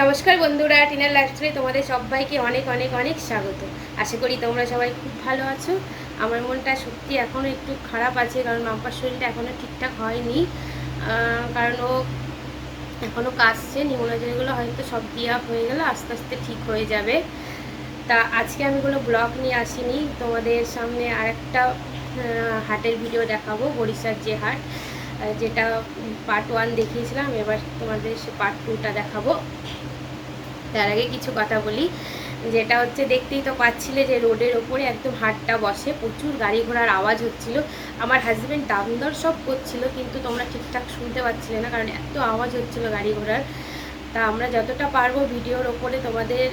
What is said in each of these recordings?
নমস্কার বন্ধুরা, টিনার লাইফস্টাইলে তোমাদের সবাইকে অনেক অনেক অনেক স্বাগত। আশা করি তোমরা সবাই খুব ভালো আছো। আমার মনটা সত্যি এখনও একটু খারাপ আছে, কারণ মাম্পার শরীরটা এখনও ঠিকঠাক হয়নি। কারণ ও এখনও কাশছে, নিউমোলজিগুলো হয়তো সব দেওয়া হয়ে গেলে আস্তে আস্তে ঠিক হয়ে যাবে। তা আজকে আমি কোনো ব্লগ নিয়ে আসিনি, তোমাদের সামনে আরেকটা হাটের ভিডিও দেখাবো। বরিশার যে হাট, যেটা পার্ট 1 দেখিয়েছিলাম, এবার তোমাদের সে পার্ট 2টা দেখাবো। তার আগে কিছু কথা বলি, যেটা হচ্ছে দেখতেই তো পাচ্ছিলে যে রোডের ওপরে একদম হাটটা বসে, প্রচুর গাড়ি ঘোড়ার আওয়াজ হচ্ছিল। আমার হাজব্যান্ড দাম দর সব করছিল, কিন্তু তোমরা ঠিকঠাক শুনতে পাচ্ছিলে না, কারণ এত আওয়াজ হচ্ছিল গাড়ি ঘোড়ার। তা আমরা যতটা পারবো ভিডিওর ওপরে তোমাদের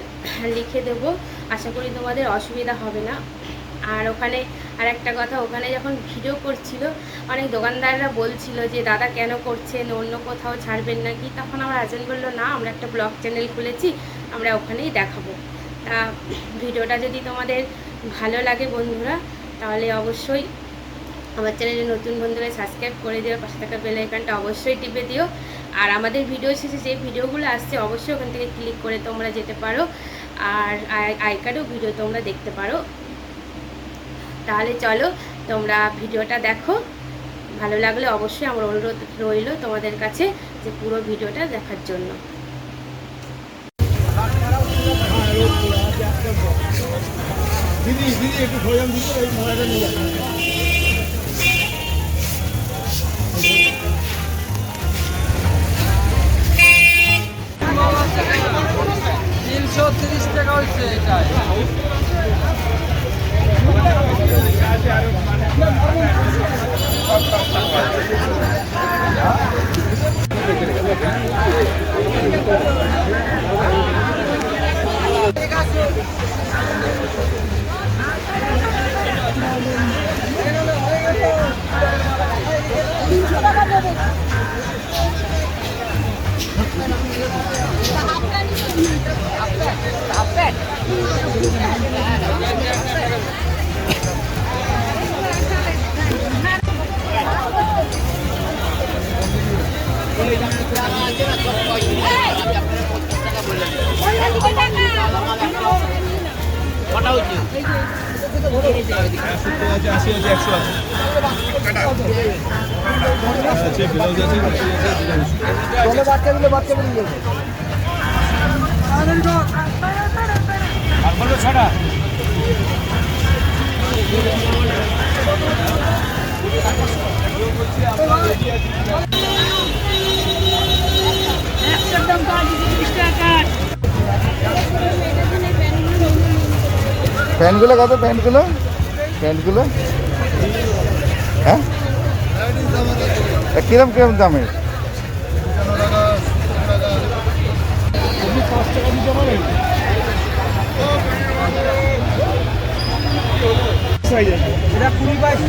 লিখে দেবো, আশা করি তোমাদের অসুবিধা হবে না। আর ওখানে আর একটা কথা, ওখানে যখন ভিডিও করছিল অনেক দোকানদাররা বলছিল যে দাদা কেন করছেন, অন্য কোথাও ছাড়বেন নাকি। তখন আমার হাজব্যান্ড বললো না, আমরা একটা ব্লগ চ্যানেল খুলেছি, আমরা ওখানেই দেখাবো। তা ভিডিওটা যদি তোমাদের ভালো লাগে বন্ধুরা, তাহলে অবশ্যই আমার চ্যানেলে নতুন বন্ধুরা সাবস্ক্রাইব করে দিও, পাশে থাকা বেল আইকনটা অবশ্যই টিপে দিও। আর আমাদের ভিডিও শেষে যে ভিডিওগুলো আসছে অবশ্যই ওখান থেকে ক্লিক করে তোমরা যেতে পারো, আর আই কার্ডেও ভিডিও তোমরা দেখতে পারো। তাহলে চলো তোমরা ভিডিওটা দেখো, ভালো লাগলে অবশ্যই আমার অনুরোধ রইল তোমাদের কাছে যে পুরো ভিডিওটা দেখার জন্য। প্যান্টগুলো কত? প্যান্টগুলো হ্যাঁ কিরম কিরম দামের? এটা 20-22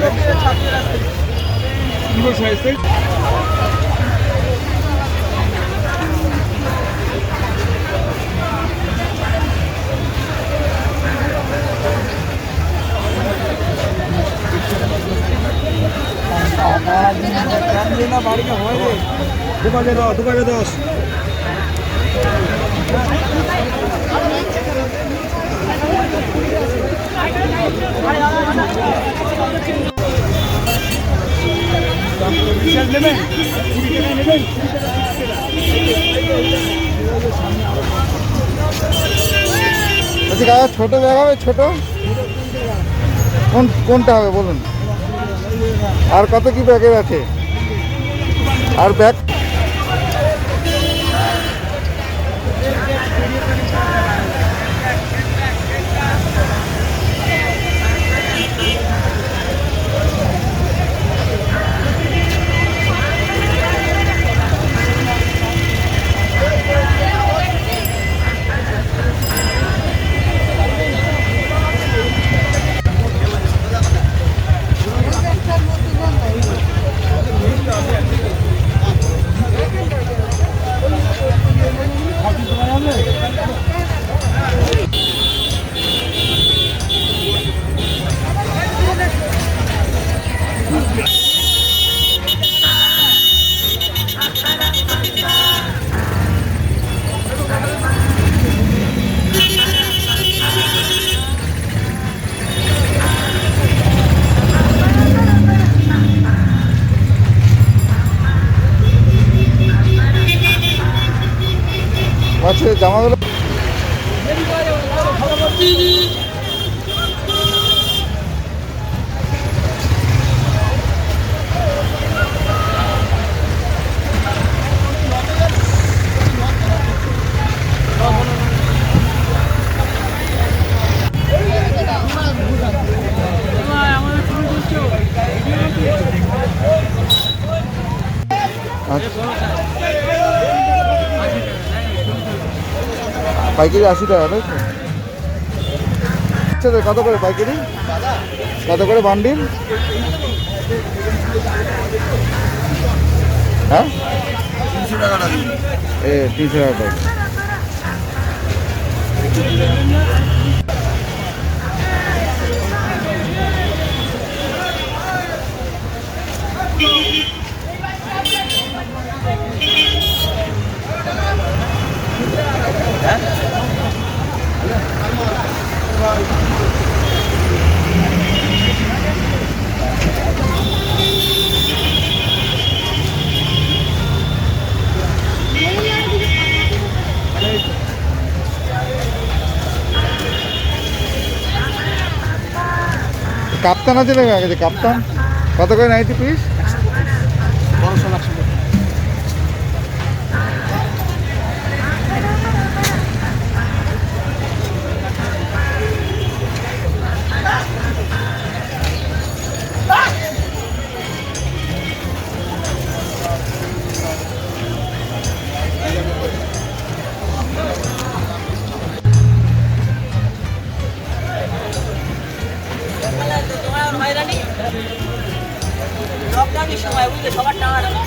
বাড়ি হয় রে, 2 নেবেন, আচ্ছা কাকা, ছোট ব্যাগ হবে? ছোট কোনটা হবে বলুন? আর কত কি ব্যাগের আছে? আর ব্যাগ আছে জামাগুলো। পাইকারি 80 টাকা, তাই তো? আচ্ছা, কত করে পাইকারি, কত করে বান্ডিল? হ্যাঁ 300 টাকা লাগবে। 300 টাকা পাইকারি। কাপ্তান আছে না কাছে? কাপ্তান কত করে 90 পিস? 1200 লাগছে। লকডাউনের সময় বুঝলে সবার টাকা টাকা